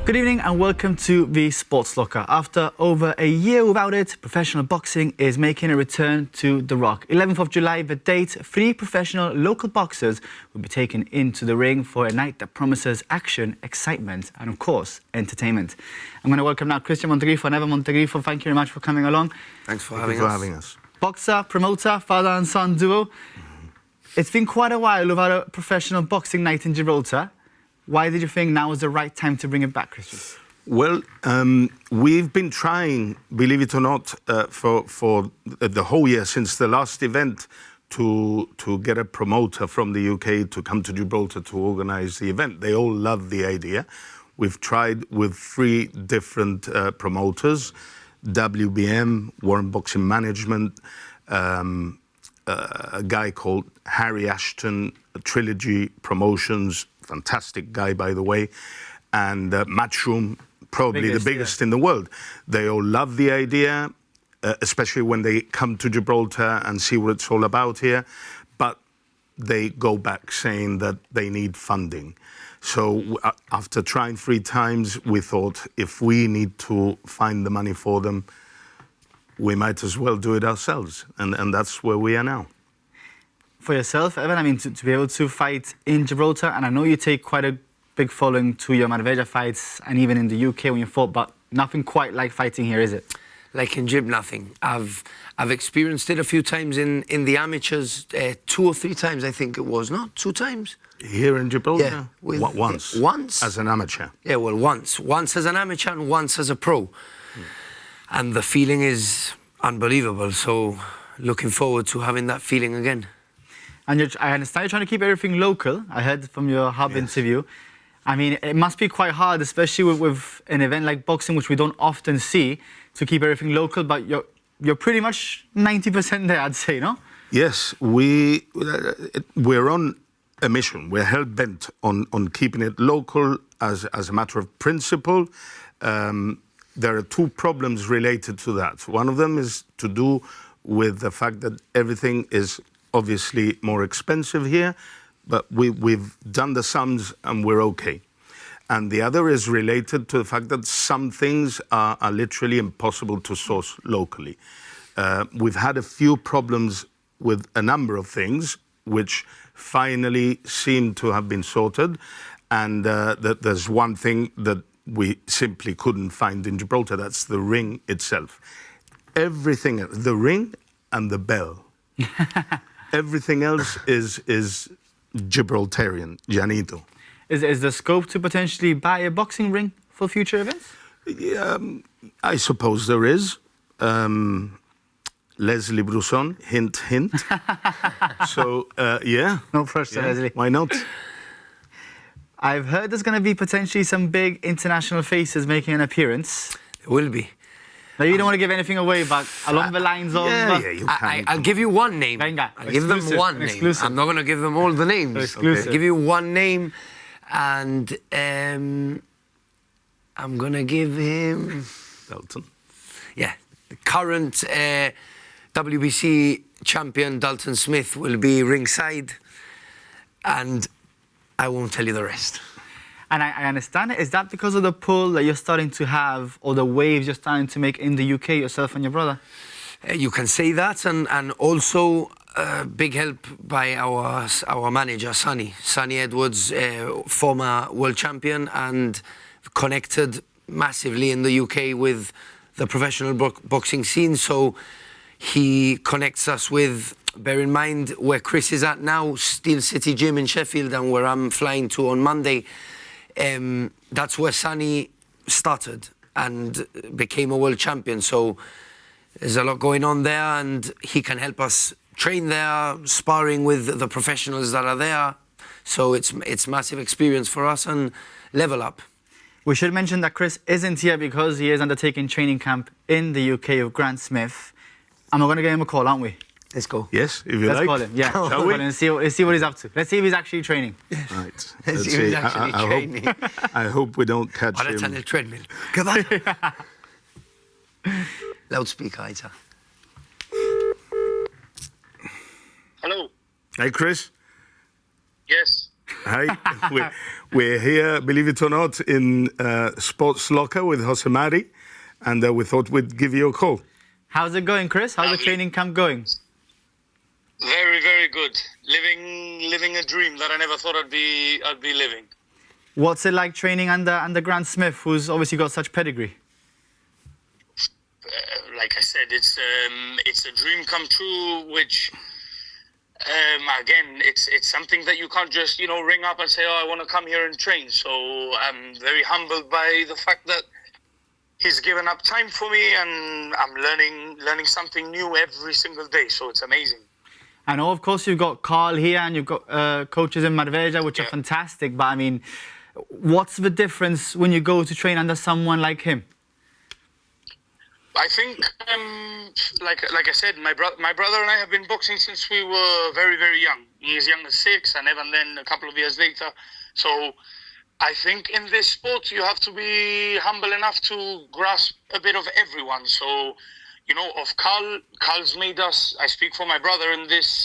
Good evening and welcome to the Sports Locker. After over a year without it, professional boxing is making a return to The Rock. 11th of July, the date, 3 professional local boxers will be taken into the ring for a night that promises action, excitement and, of course, entertainment. I'm going to welcome now Christian Montegriffo and Evan Montegriffo. Thank you very much for coming along. Thanks for having us. Boxer, promoter, father and son duo. It's been quite a while without a professional boxing night in Gibraltar. Why did you think now was the right time to bring it back, Christian? Well, we've been trying, believe it or not, for the whole year since the last event to get a promoter from the UK to come to Gibraltar to organise the event. They all love the idea. We've tried with 3 different promoters, WBM, Warren Boxing Management, a guy called Harry Ashton, Trilogy Promotions, fantastic guy, by the way, and Matchroom, probably the biggest in the world. They all love the idea, especially when they come to Gibraltar and see what it's all about here, but they go back saying that they need funding. So after trying 3 times, we thought if we need to find the money for them, we might as well do it ourselves, and that's where we are now. For yourself, Evan, I mean, to be able to fight in Gibraltar, and I know you take quite a big following to your Madveja fights and even in the UK when you fought, but nothing quite like fighting here, is it? Like in Gib, nothing. I've experienced it a few times in the amateurs, 2 or 3 times, I think it was. Not 2 times? Here in Gibraltar? Yeah. Once. Once? As an amateur? Yeah, well, once. Once as an amateur and once as a pro. And the feeling is unbelievable, so looking forward to having that feeling again. And I understand you're trying to keep everything local. I heard from your hub interview. I mean, it must be quite hard, especially with an event like boxing, which we don't often see, to keep everything local, but you're pretty much 90% there, I'd say, no? Yes, we're on a mission. We're hell-bent on keeping it local as a matter of principle. There are 2 problems related to that. One of them is to do with the fact that everything is obviously more expensive here, but we've done the sums and we're okay. And the other is related to the fact that some things are literally impossible to source locally. We've had a few problems with a number of things, which finally seem to have been sorted. And that there's one thing that we simply couldn't find in Gibraltar, that's the ring itself. Everything, the ring and the bell. Everything else is Gibraltarian, Janito. Is there scope to potentially buy a boxing ring for future events? Yeah, I suppose there is. Leslie Brusson, hint, hint. So, yeah. No pressure, Leslie. Why not? I've heard there's going to be potentially some big international faces making an appearance. There will be. Now, you don't want to give anything away, but along the lines of... Yeah, you can. I'll give you one name. Venga, I'll give them one name. Exclusive. I'm not going to give them all the names. Exclusive. I'll give you one name, and I'm going to give him... Dalton. Yeah, the current WBC champion, Dalton Smith, will be ringside, and I won't tell you the rest. And I understand it. Is that because of the pull that you're starting to have, or the waves you're starting to make in the UK, yourself and your brother? You can say that, and also big help by our manager, Sonny Edwards, former world champion, and connected massively in the UK with the professional boxing scene. So he connects us with, bear in mind where Chris is at now, Steel City Gym in Sheffield, and where I'm flying to on Monday. That's where Sonny started and became a world champion. So there's a lot going on there, and he can help us train there, sparring with the professionals that are there. So it's massive experience for us and level up. We should mention that Chris isn't here because he is undertaking training camp in the UK with Grant Smith. And we're going to give him a call, aren't we? Let's go. Yes, if you Let's like. call him, yeah. Shall we? Let's see what he's up to. Let's see if he's actually training. Right. Let's see if he's actually training. I hope we don't catch him. On a treadmill. Come on. Loudspeaker, Isa. Hello. Hey, Chris. Yes. Hi, we're here, believe it or not, in Sports Locker with Jose Mari, and we thought we'd give you a call. How's it going, Chris? How's the training camp going? Very, very good. Living a dream that I never thought I'd be living. What's it like training under Grant Smith, who's obviously got such pedigree? Like I said, it's a dream come true. Which again, it's something that you can't just ring up and say, oh, I want to come here and train. So I'm very humbled by the fact that he's given up time for me, and I'm learning something new every single day. So it's amazing. I know, of course, you've got Carl here and you've got coaches in Marbella, which are fantastic. But I mean, what's the difference when you go to train under someone like him? I think, like I said, my brother and I have been boxing since we were very, very young. He is young as 6, and Evan then a couple of years later. So I think in this sport you have to be humble enough to grasp a bit of everyone. So, of Carl's made us. I speak for my brother in this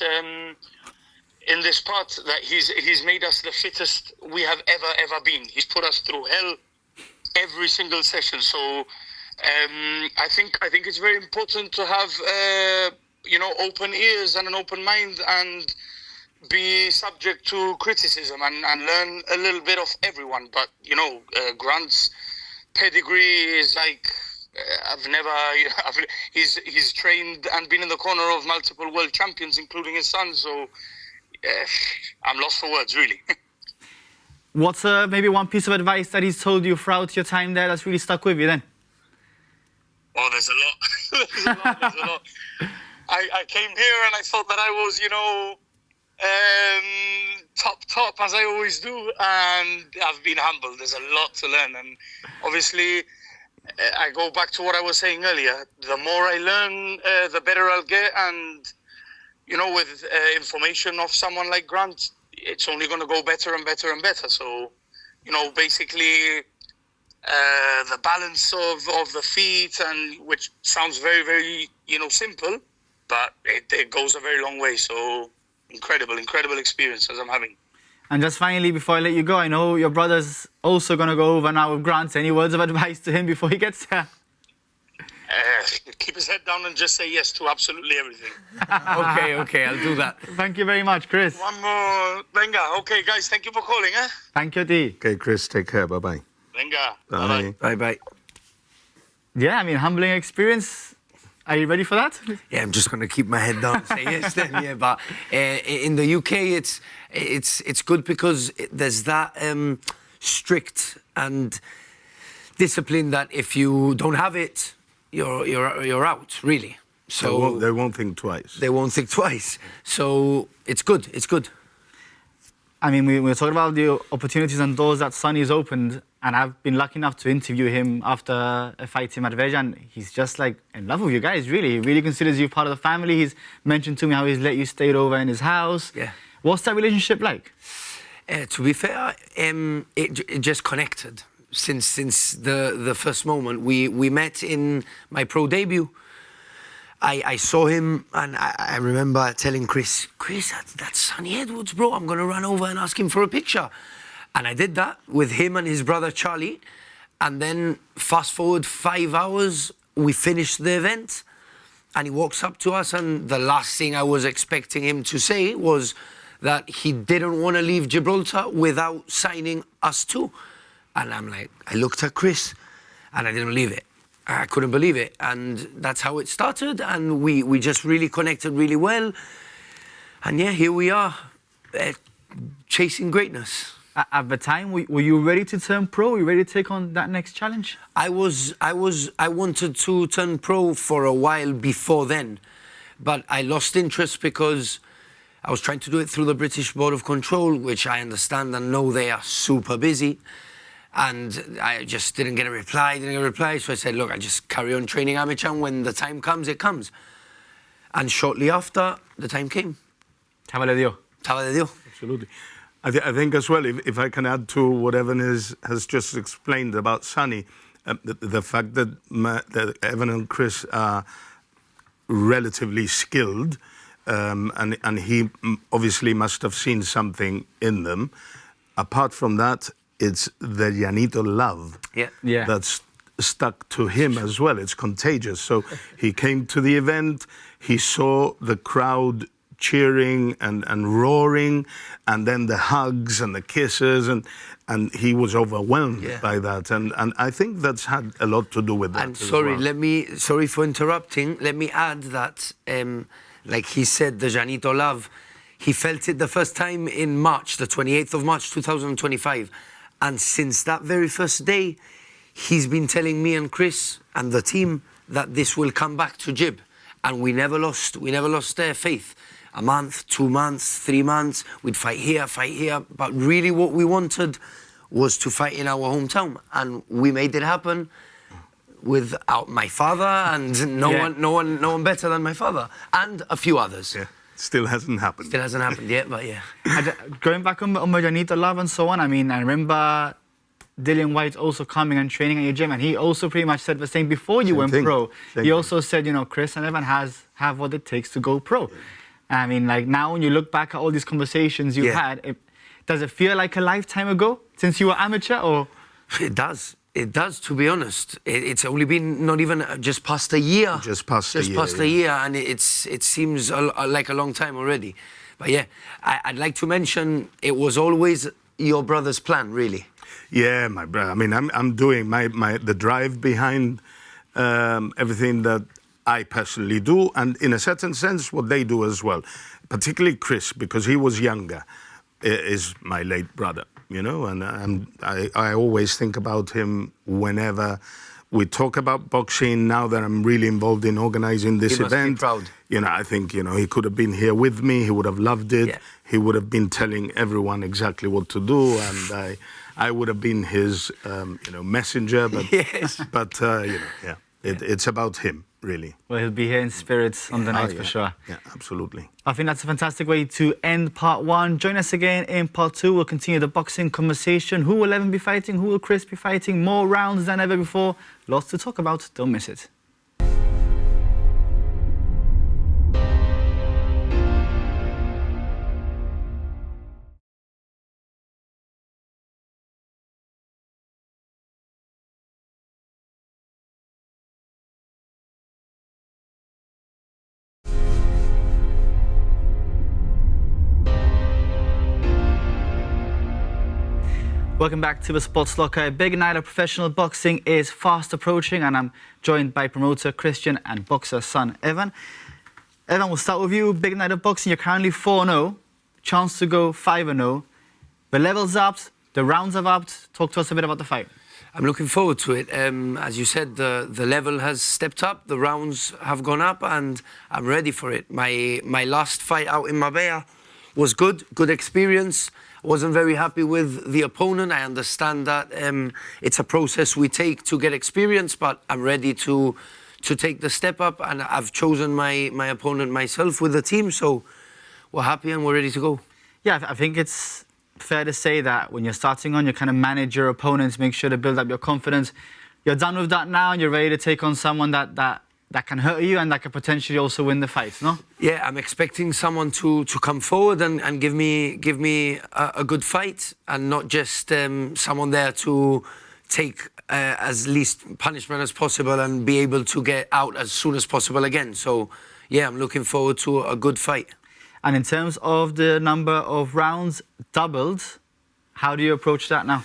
part, that he's made us the fittest we have ever been. He's put us through hell every single session. So I think it's very important to have open ears and an open mind, and be subject to criticism and learn a little bit of everyone. But Grant's pedigree is like he's trained and been in the corner of multiple world champions, including his son. So I'm lost for words, really. What's maybe one piece of advice that he's told you throughout your time there that's really stuck with you then? Oh, there's a lot. There's a lot. I came here and I thought that I was, top as I always do, and I've been humbled. There's a lot to learn, and obviously I go back to what I was saying earlier. The more I learn, the better I'll get, and with information of someone like Grant, it's only going to go better and better and better. So, basically the balance of the feet, and which sounds very, very simple, but it goes a very long way. So incredible experience as I'm having. And just finally, before I let you go, I know your brother's also going to go over now with Grant. Any words of advice to him before he gets there? Keep his head down and just say yes to absolutely everything. Okay, I'll do that. Thank you very much, Chris. One more. Venga. Okay, guys, thank you for calling. Thank you, D. Okay, Chris, take care. Bye-bye. Venga. Bye. Bye. Yeah, I mean, humbling experience. Are you ready for that? Yeah, I'm just going to keep my head down and say yes then. Yeah, but in the UK, it's good because there's that strict and discipline that if you don't have it, you're out, really. So they won't think twice. They won't think twice. So it's good. It's good. I mean, we were talking about the opportunities and doors that Sonny's opened, and I've been lucky enough to interview him after a fight in Marbella, and he's just like in love with you guys, really. He really considers you part of the family. He's mentioned to me how he's let you stay over in his house. Yeah. What's that relationship like? To be fair, it just connected since the first moment. We met in my pro debut. I saw him, and I remember telling Chris, that's Sonny Edwards, bro. I'm going to run over and ask him for a picture. And I did that with him and his brother Charlie. And then fast forward 5 hours, we finished the event, and he walks up to us, and the last thing I was expecting him to say was that he didn't want to leave Gibraltar without signing us too. And I'm like, I looked at Chris, and I didn't believe it. I couldn't believe it, and that's how it started, and we just really connected really well, and yeah, here we are, chasing greatness. At the time, were you ready to turn pro? Were you ready to take on that next challenge? I wanted to turn pro for a while before then, but I lost interest because I was trying to do it through the British Board of Control, which I understand and know they are super busy. And I just didn't get a reply. So I said, look, I just carry on training amateur, and when the time comes, it comes. And shortly after, the time came. Chava le dio. Absolutely. I think as well, if I can add to what Evan has just explained about Sonny, the fact that Evan and Chris are relatively skilled, and he obviously must have seen something in them. Apart from that, it's the Llanito love Yeah. that's stuck to him as well. It's contagious. So he came to the event, he saw the crowd cheering and roaring, and then the hugs and the kisses, and he was overwhelmed by that. And I think that's had a lot to do with that. And sorry for interrupting. Let me add that, like he said, the Llanito love, he felt it the first time in March, the 28th of March, 2025. And since that very first day, he's been telling me and Chris and the team that this will come back to Gib. And we never lost faith. A month, 2 months, 3 months, we'd fight here. But really what we wanted was to fight in our hometown. And we made it happen without my father, and no one better than my father, and a few others. Yeah, still hasn't happened. Still hasn't happened yet, but yeah. Going back on Llanito love and so on, I mean, I remember Dillian White also coming and training at your gym, and he also pretty much said the same before you went pro. He also said, you know, Chris and Evan have what it takes to go pro. I mean, like, now when you look back at all these conversations you've had, does it feel like a lifetime ago since you were amateur, or? It does. It does, to be honest. It's only been not even just past a year. Just past a year, and it seems like a long time already. But yeah, I'd like to mention it was always your brother's plan, really. Yeah, my brother. I mean, I'm doing the drive behind everything that I personally do, and in a certain sense, what they do as well. Particularly Chris, because he was younger, is my late brother, you know, and I always think about him whenever we talk about boxing. Now that I'm really involved in organising this event, he must be proud. You know, I think, you know, he could have been here with me. He would have loved it. Yeah. He would have been telling everyone exactly what to do, and I would have been his, you know, messenger. But yes. But you know, yeah, it's about him, really. Well, he'll be here in spirits on the night for sure. Yeah, absolutely. I think that's a fantastic way to end part one. Join us again in part two. We'll continue the boxing conversation. Who will Evan be fighting? Who will Chris be fighting? More rounds than ever before. Lots to talk about. Don't miss it. Welcome back to the Sports Locker. A big night of professional boxing is fast approaching, and I'm joined by promoter Christian and boxer son Evan. Evan, we'll start with you. Big night of boxing. You're currently 4-0. Chance to go 5-0. The level's upped. The rounds have upped. Talk to us a bit about the fight. I'm looking forward to it. As you said, the level has stepped up. The rounds have gone up, and I'm ready for it. My last fight out in Marbella was good experience. Wasn't very happy with the opponent. I understand that it's a process we take to get experience, but I'm ready to take the step up, and I've chosen my opponent myself with the team, so we're happy and we're ready to go. Yeah, I think it's fair to say that when you're starting on, you kind of manage your opponents, make sure to build up your confidence. You're done with that now, and you're ready to take on someone that can hurt you and that can potentially also win the fight, no? Yeah, I'm expecting someone to come forward and give me a good fight, and not just someone there to take as least punishment as possible and be able to get out as soon as possible again. So, yeah, I'm looking forward to a good fight. And in terms of the number of rounds doubled, how do you approach that now?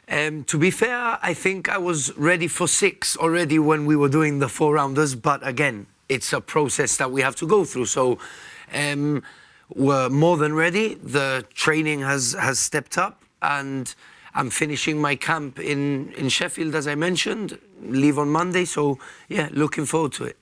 To be fair, I think I was ready for 6 already when we were doing the 4-rounders, but again, it's a process that we have to go through. So we're more than ready. The training has stepped up, and I'm finishing my camp in Sheffield, as I mentioned, leave on Monday. So yeah, looking forward to it.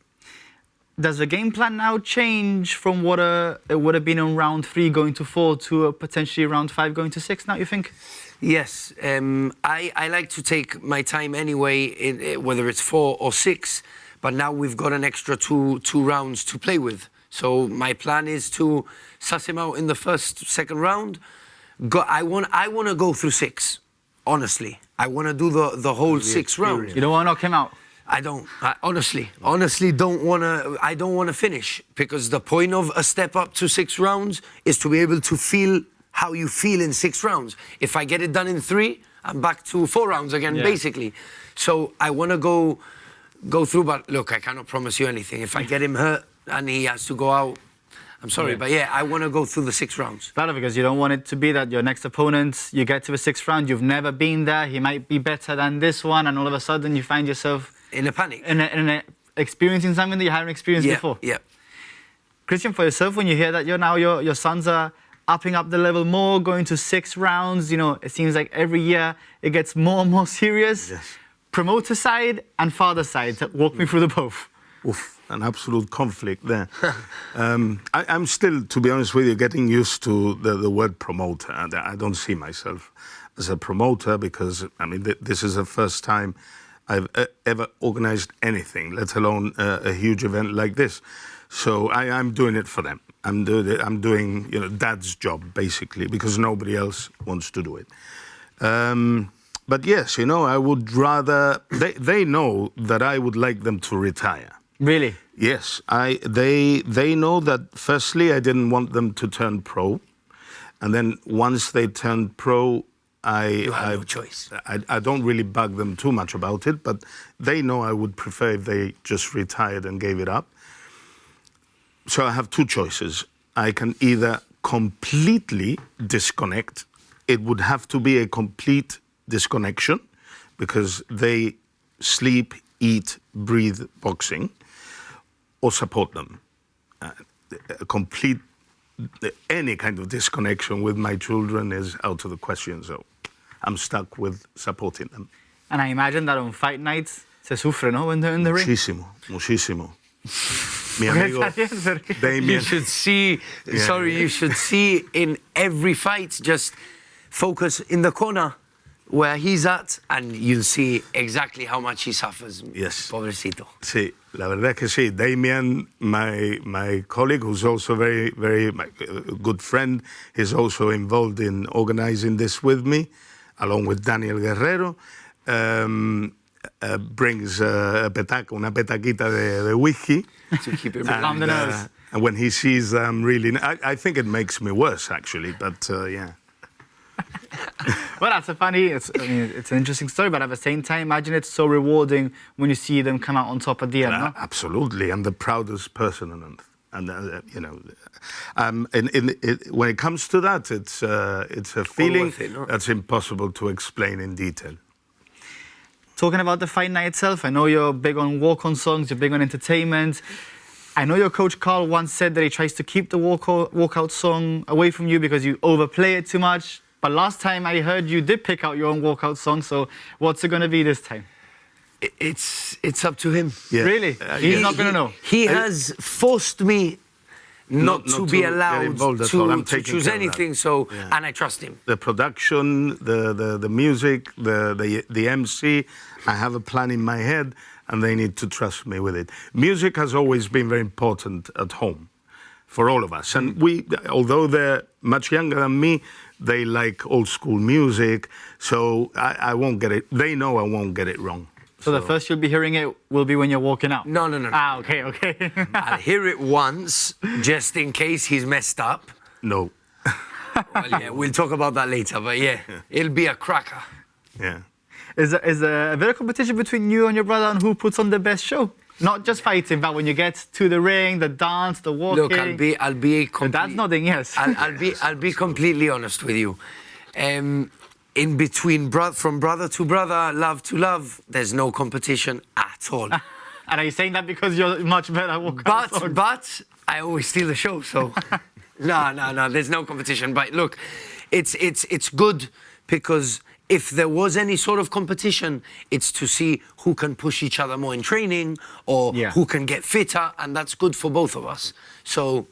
Does the game plan now change from what it would have been in round 3 going to 4 to potentially round 5 going to 6 now, you think? Yes, I like to take my time anyway, whether it's 4 or 6, but now we've got an extra two rounds to play with. So my plan is to suss him out in the second round. I want to go through 6, honestly. I want to do the whole 6 rounds. You don't want to knock him out? I don't. I honestly don't want to. I don't want to finish, because the point of a step up to 6 rounds is to be able to feel how you feel in 6 rounds. If I get it done in 3, I'm back to 4 rounds again, basically. So I want to go through. But look, I cannot promise you anything. If I get him hurt and he has to go out, I'm sorry, but yeah, I want to go through the 6 rounds. Better, because you don't want it to be that your next opponent, you get to the 6th round, you've never been there, he might be better than this one, and all of a sudden you find yourself in a panic, experiencing something that you haven't experienced before. Yeah. Christian, for yourself, when you hear that your sons are upping up the level more, going to 6 rounds, you know, it seems like every year it gets more and more serious. Yes. Promoter side and father side, walk me through the both. Oof, an absolute conflict there. I'm still, to be honest with you, getting used to the word promoter. I don't see myself as a promoter because, I mean, this is the first time I've ever organized anything, let alone a huge event like this. So I'm doing it for them. I'm doing, you know, dad's job, basically, because nobody else wants to do it. But yes, you know, I would rather... They know that I would like them to retire. Really? Yes. They know that, firstly, I didn't want them to turn pro. And then once they turned pro, You have no choice. I don't really bug them too much about it, but they know I would prefer if they just retired and gave it up. So I have 2 choices. I can either completely disconnect. It would have to be a complete disconnection because they sleep, eat, breathe boxing, or support them. A complete, any kind of disconnection with my children is out of the question. So I'm stuck with supporting them. And I imagine that on fight nights se sufre, no, when they're in the ring? Muchísimo. Mi amigo Damien. You should see, you should see in every fight, just focus in the corner where he's at, and you'll see exactly how much he suffers. Yes. Pobrecito. Sí, la verdad es que sí. Damien, my colleague, who's also very good friend, is also involved in organizing this with me, along with Daniel Guerrero. Brings una petaquita de whiskey. To keep it calm the nerves. And when he sees really... I think it makes me worse, actually, but yeah. Well, that's it's an interesting story, but at the same time, imagine it's so rewarding when you see them come out on top at the end, no? Absolutely. I'm the proudest person on earth. And, you know, when it comes to that, it's a feeling that's impossible to explain in detail. Talking about the fight night itself, I know you're big on walk-on songs, you're big on entertainment. I know your coach Carl once said that he tries to keep the walkout song away from you because you overplay it too much. But last time I heard you did pick out your own walkout song, so what's it going to be this time? It's up to him. Yeah. Really? He's not going to know? He has forced me not to be allowed to choose anything, so, and I trust him. The production, the music, the MC, I have a plan in my head, and they need to trust me with it. Music has always been very important at home for all of us. And although they're much younger than me, they like old school music, so I won't get it. They know I won't get it wrong. So the first you'll be hearing it will be when you're walking out? No. Ah, okay. I'll hear it once, just in case he's messed up. No. Well, yeah, we'll talk about that later, but yeah, it'll be a cracker. Yeah. Is there a bit of competition between you and your brother on who puts on the best show? Not just fighting, but when you get to the ring, the dance, the walking. Look, I'll be That's nothing, yes. I'll be completely honest with you. In between from brother to brother, love to love, there's no competition at all. And are you saying that because you're much better walkout songs? But I always steal the show, so no, there's no competition. But look, it's good because if there was any sort of competition, it's to see who can push each other more in training or who can get fitter, and that's good for both of us. So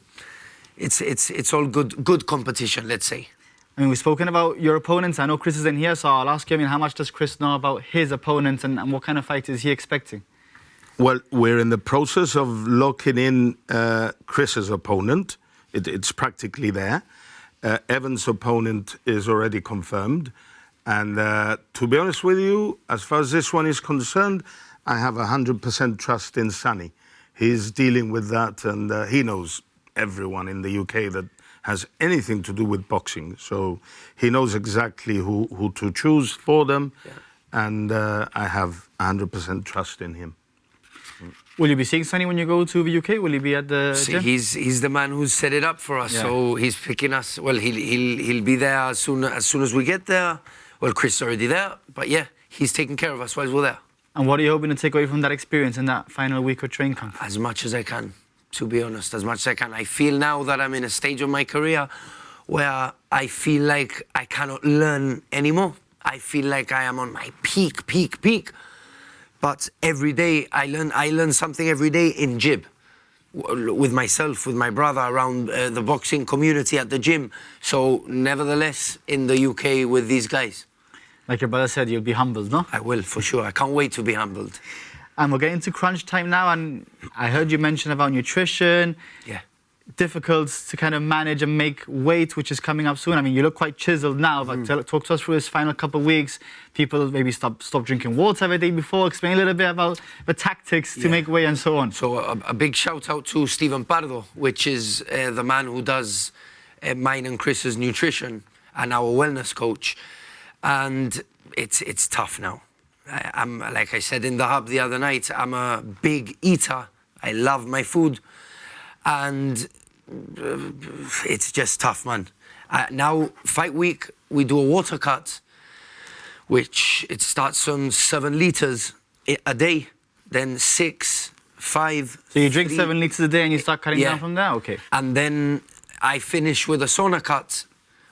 it's all good competition, let's say. I mean, we've spoken about your opponents. I know Chris isn't here, so I'll ask you, I mean, how much does Chris know about his opponents and what kind of fight is he expecting? Well, we're in the process of locking in Chris's opponent. It's practically there. Evan's opponent is already confirmed. And to be honest with you, as far as this one is concerned, I have 100% trust in Sonny. He's dealing with that, and he knows everyone in the UK that has anything to do with boxing. So he knows exactly who to choose for them, and I have 100% trust in him. Will you be seeing Sonny when you go to the UK? Will he be at the See, gym? he's the man who's set it up for us. So he's picking us. Well, he'll be there as soon as we get there. Well, Chris is already there, but yeah, he's taking care of us while we're there. And what are you hoping to take away from that experience in that final week of training camp? As much as I can, to be honest, as much as I can. I feel now that I'm in a stage of my career where I feel like I cannot learn anymore. I feel like I am on my peak. But every day I learn something every day in Gib, with myself, with my brother, around the boxing community at the gym. So nevertheless, in the UK with these guys. Like your brother said, you'll be humbled, no? I will, for sure. I can't wait to be humbled. And we're getting to crunch time now, and I heard you mention about nutrition. Yeah. Difficult to kind of manage and make weight, which is coming up soon. I mean, you look quite chiseled now, but talk to us through this final couple of weeks. People maybe stop drinking water the day before. Explain a little bit about the tactics to make weight and so on. So a big shout out to Stephen Pardo, which is the man who does mine and Chris's nutrition and our wellness coach. And it's tough now. I'm, like I said in the hub the other night, I'm a big eater. I love my food. And it's just tough, man. Now, fight week, we do a water cut, which it starts on 7 liters a day, then 6, 5. So you drink 3, 7 liters a day and you start cutting down from there? Okay. And then I finish with a sauna cut,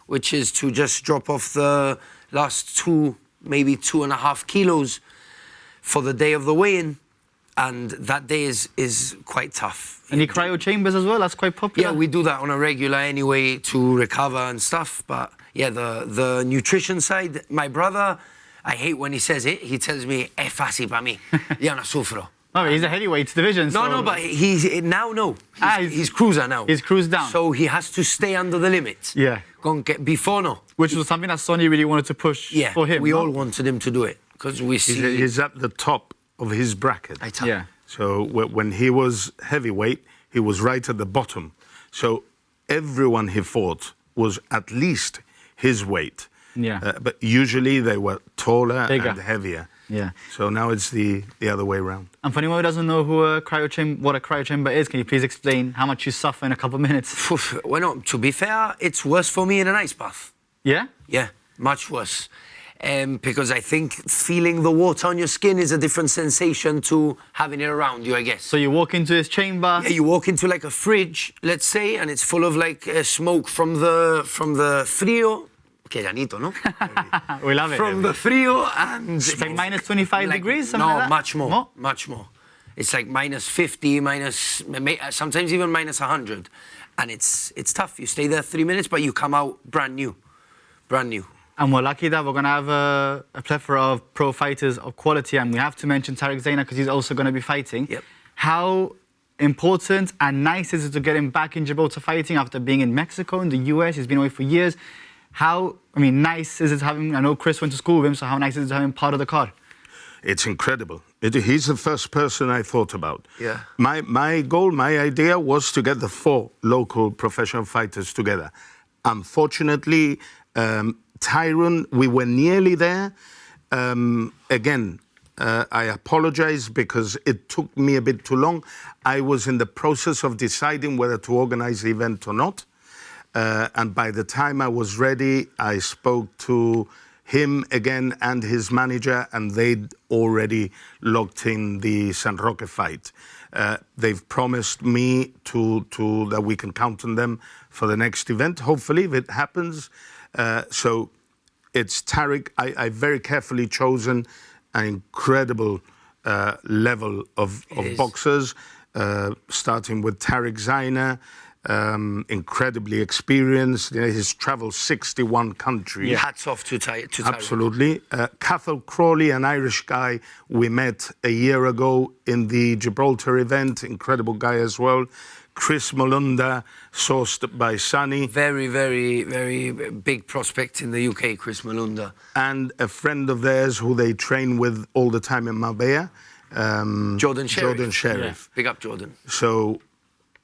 which is to just drop off the last 2, maybe 2.5 kilos for the day of the weigh-in. And that day is quite tough. Any cryo chambers as well? That's quite popular. Yeah, we do that on a regular anyway to recover and stuff. But yeah, the nutrition side, my brother, I hate when he says it. He tells me, "Es fácil para mí. Ya no sufro." Oh, he's a heavyweight division. No, but he's cruiser now. He's cruised down. So he has to stay under the limit. Yeah. Before no. Which was something that Sonny really wanted to push for him. We all wanted him to do it because we see He's at the top of his bracket. Yeah. So when he was heavyweight, he was right at the bottom. So everyone he fought was at least his weight. Yeah. But usually they were taller Bigger. and heavier. Yeah. So now it's the other way around. And for anyone who doesn't know what a cryo chamber is, can you please explain how much you suffer in a couple of minutes? Well, no, to be fair, it's worse for me in an ice bath. Yeah? Yeah, much worse. Because I think feeling the water on your skin is a different sensation to having it around you, I guess. So you walk into this chamber. Yeah, you walk into like a fridge, let's say, and it's full of like smoke from the frío. Que llanito, no? We love it. From the frío, and it's like minus 25 degrees, something no, like that? much more, much more. It's like minus 50, sometimes even minus 100. And it's tough. You stay there 3 minutes, but you come out brand new. And we're lucky that we're going to have a plethora of pro fighters of quality, and we have to mention Tariq Zaina because he's also going to be fighting. Yep. How important and nice is it to get him back in Gibraltar fighting after being in Mexico, in the US? He's been away for years. Nice is it to have him? I know Chris went to school with him, so how nice is it to have him part of the card? It's incredible. He's the first person I thought about. Yeah. My goal, my idea was to get the 4 local professional fighters together. Unfortunately, Tyrone, we were nearly there. I apologize because it took me a bit too long. I was in the process of deciding whether to organize the event or not. And by the time I was ready, I spoke to him again and his manager, and they'd already locked in the San Roque fight. They've promised me that we can count on them for the next event, hopefully, if it happens. So it's Tariq. I very carefully chosen an incredible level of boxers, starting with Tariq Zaina. Incredibly experienced. He's traveled 61 countries. Yeah. Hats off to Tyrone. Absolutely. Cathal Crawley, an Irish guy we met a year ago in the Gibraltar event. Incredible guy as well. Chris Molunda, sourced by Sonny. Very, very, very big prospect in the UK, Chris Molunda. And a friend of theirs who they train with all the time in Marbella, Jordan Sheriff. Sheriff. Big up, Jordan. So,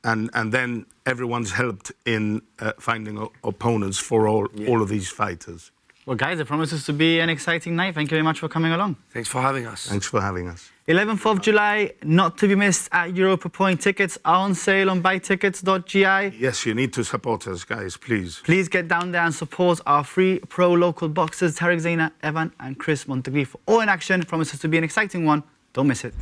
and then everyone's helped in finding opponents for all of these fighters. Well, guys, it promises to be an exciting night. Thank you very much for coming along. Thanks for having us. Thanks for having us. 11th of July, not to be missed at Europa Point. Tickets are on sale on buytickets.gi. Yes, you need to support us, guys, please. Please get down there and support our three pro local boxers, Tarek Zaina, Evan and Chris Montegriffo. All in action, promises to be an exciting one. Don't miss it.